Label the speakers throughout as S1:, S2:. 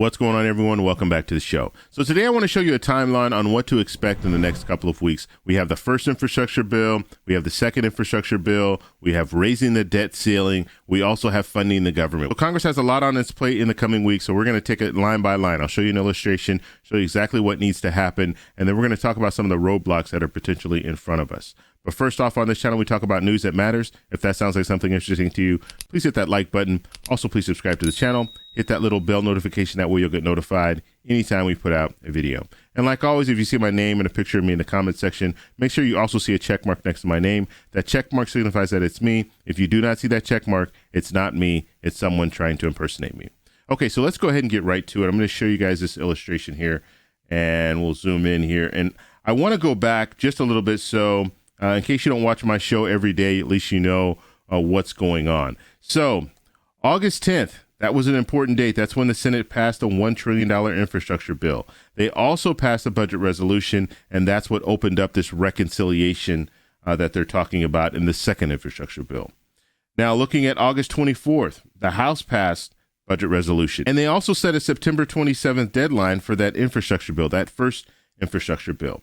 S1: What's going on, everyone? Welcome back to the show. So today I want to show you a timeline on what to expect in the next couple of weeks. We have the first infrastructure bill. We have the second infrastructure bill. We have raising the debt ceiling. We also have funding the government. Well, Congress has a lot on its plate in the coming weeks, so we're going to take it line by line. I'll show you an illustration, show you exactly what needs to happen, and then we're going to talk about some of the roadblocks that are potentially in front of us. But first off, on this channel, we talk about news that matters. If that sounds like something interesting to you, please hit that like button. Also, please subscribe to the channel. Hit that little bell notification. That way you'll get notified anytime we put out a video. And like always, if you see my name and a picture of me in the comment section, make sure you also see a check mark next to my name. That check mark signifies that it's me. If you do not see that check mark, it's not me. It's someone trying to impersonate me. Okay, so let's go ahead and get right to it. I'm going to show you guys this illustration here, and we'll zoom in here. And I want to go back just a little bit so in case you don't watch my show every day, at least you know what's going on. So August 10th, that was an important date. That's when the Senate passed a $1 trillion infrastructure bill. They also passed a budget resolution, and that's what opened up this reconciliation that they're talking about in the second infrastructure bill. Now, looking at August 24th, the House passed budget resolution, and they also set a September 27th deadline for that infrastructure bill, that first infrastructure bill.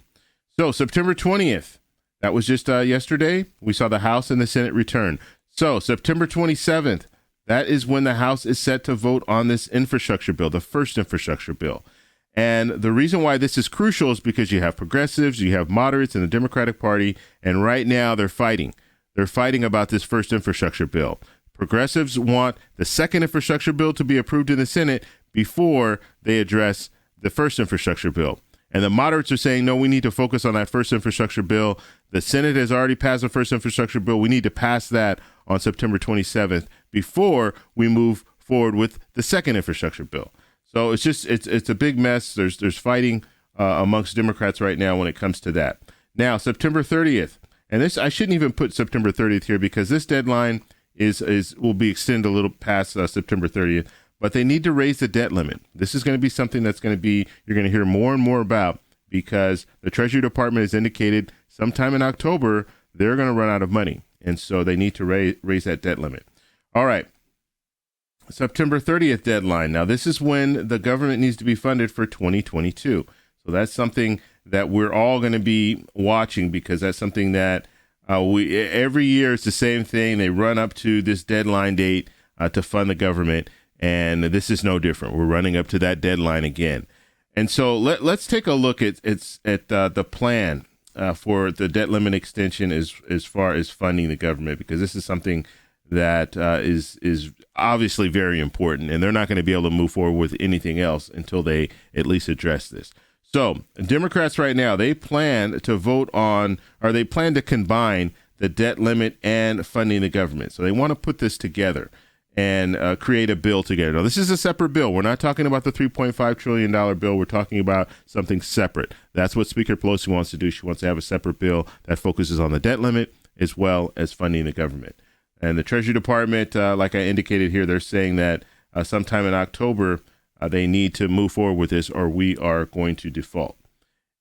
S1: So September 20th, that was just yesterday. We saw the House and the Senate return. So September 27th, that is when the House is set to vote on this infrastructure bill, the first infrastructure bill. And the reason why this is crucial is because you have progressives, you have moderates in the Democratic Party, and right now they're fighting. They're fighting about this first infrastructure bill. Progressives want the second infrastructure bill to be approved in the Senate before they address the first infrastructure bill. And the moderates are saying, no, we need to focus on that first infrastructure bill. The Senate has already passed the first infrastructure bill. We need to pass that on September 27th before we move forward with the second infrastructure bill. So it's a big mess. There's fighting amongst Democrats right now when it comes to that. Now, September 30th, and this, I shouldn't even put September 30th here because this deadline will be extended a little past September 30th. But they need to raise the debt limit. This is going to be something that's going to be, you're going to hear more and more about because the Treasury Department has indicated sometime in October, they're going to run out of money. And so they need to raise that debt limit. All right. September 30th deadline. Now, this is when the government needs to be funded for 2022. So that's something that we're all going to be watching because that's something that every year it's the same thing. They run up to this deadline date to fund the government. And this is no different. We're running up to that deadline again. And so let's take a look at the plan for the debt limit extension as far as funding the government, because this is something that is obviously very important. And they're not going to be able to move forward with anything else until they at least address this. So Democrats right now, they plan to vote on, or they plan to combine the debt limit and funding the government. So they want to put this together and create a bill together. Now, this is a separate bill. We're not talking about the $3.5 trillion bill. We're talking about something separate. That's what Speaker Pelosi wants to do. She wants to have a separate bill that focuses on the debt limit as well as funding the government. And the Treasury Department, like I indicated here, they're saying that sometime in October, they need to move forward with this or we are going to default.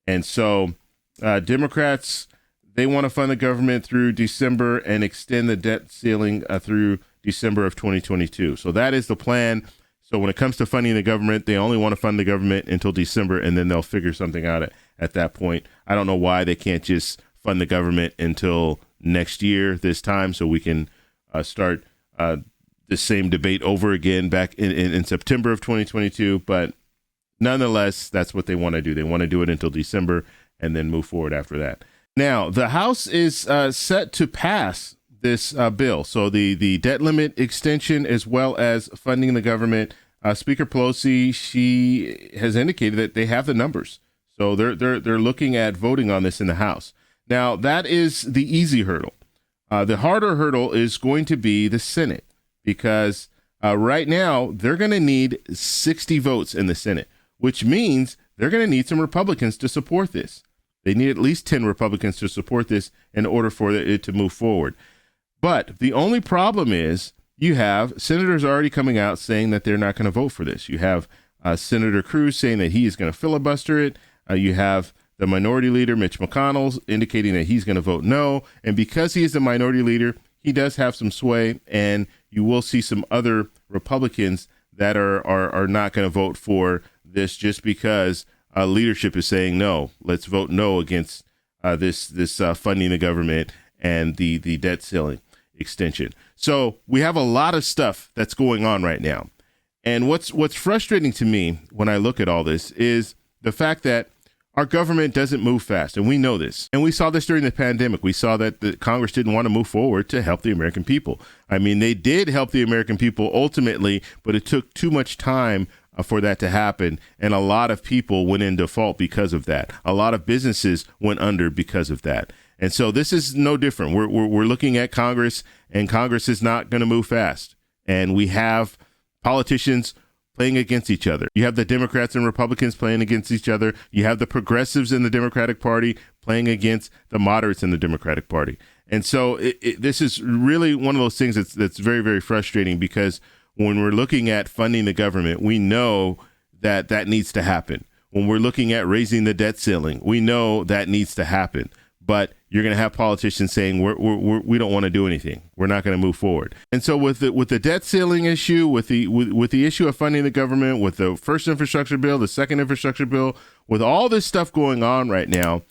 S1: And so Democrats, they want to fund the government through December and extend the debt ceiling through December of 2022. So that is the plan. So when it comes to funding the government, they only want to fund the government until December, and then they'll figure something out at that point. I don't know why they can't just fund the government until next year this time so we can start the same debate over again back in September of 2022. But nonetheless, that's what they want to do. They want to do it until December and then move forward after that. Now, the House is set to pass this bill. So the debt limit extension as well as funding the government. Speaker Pelosi, she has indicated that they have the numbers. So they're looking at voting on this in the House. Now, that is the easy hurdle. The harder hurdle is going to be the Senate because right now they're going to need 60 votes in the Senate, which means they're going to need some Republicans to support this. They need at least 10 Republicans to support this in order for it to move forward. But the only problem is you have senators already coming out saying that they're not going to vote for this. You have Senator Cruz saying that he is going to filibuster it. You have the minority leader, Mitch McConnell, indicating that he's going to vote no. And because he is the minority leader, he does have some sway, and you will see some other Republicans that are not going to vote for this just because leadership is saying no. Let's vote no against this funding the government and the debt ceiling extension. So we have a lot of stuff that's going on right now. And what's frustrating to me when I look at all this is the fact that our government doesn't move fast, and we know this. And we saw this during the pandemic. We saw that the Congress didn't want to move forward to help the American people. I mean, they did help the American people ultimately, but it took too much time for that to happen. And a lot of people went in default because of that. A lot of businesses went under because of that. And so this is no different. We're looking at Congress, and Congress is not going to move fast. And we have politicians playing against each other. You have the Democrats and Republicans playing against each other. You have the progressives in the Democratic Party playing against the moderates in the Democratic Party. And so this is really one of those things that's very, very frustrating, because when we're looking at funding the government, we know that needs to happen. When we're looking at raising the debt ceiling, we know that needs to happen. But you're going to have politicians saying we don't want to do anything. We're not going to move forward. And so with the debt ceiling issue, with the issue of funding the government, with the first infrastructure bill, the second infrastructure bill, with all this stuff going on right now,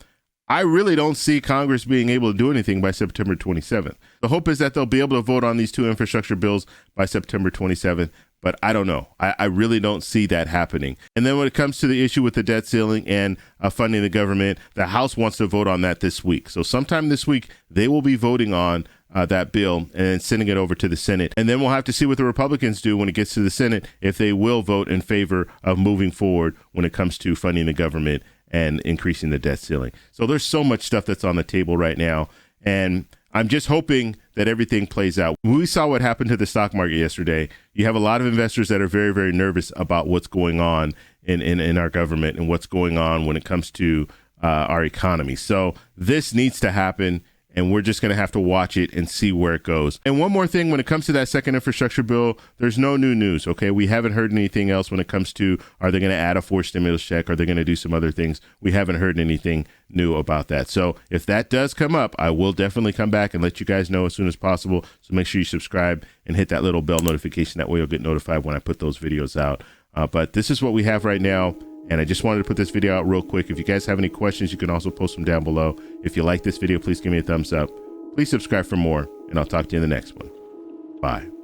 S1: I really don't see Congress being able to do anything by September 27th. The hope is that they'll be able to vote on these two infrastructure bills by September 27th. But I don't know. I really don't see that happening. And then when it comes to the issue with the debt ceiling and funding the government, the House wants to vote on that this week. So sometime this week, they will be voting on that bill and sending it over to the Senate. And then we'll have to see what the Republicans do when it gets to the Senate, if they will vote in favor of moving forward when it comes to funding the government and increasing the debt ceiling. So there's so much stuff that's on the table right now. And I'm just hoping that everything plays out. We saw what happened to the stock market yesterday. You have a lot of investors that are very, very nervous about what's going on in our government and what's going on when it comes to our economy. So this needs to happen, and we're just going to have to watch it and see where it goes. And one more thing, when it comes to that second infrastructure bill, there's no new news, okay? We haven't heard anything else when it comes to, are they going to add a fourth stimulus check? Are they going to do some other things? We haven't heard anything new about that. So if that does come up, I will definitely come back and let you guys know as soon as possible. So make sure you subscribe and hit that little bell notification. That way you'll get notified when I put those videos out. But this is what we have right now. And I just wanted to put this video out real quick. If you guys have any questions, you can also post them down below. If you like this video, please give me a thumbs up. Please subscribe for more, and I'll talk to you in the next one. Bye.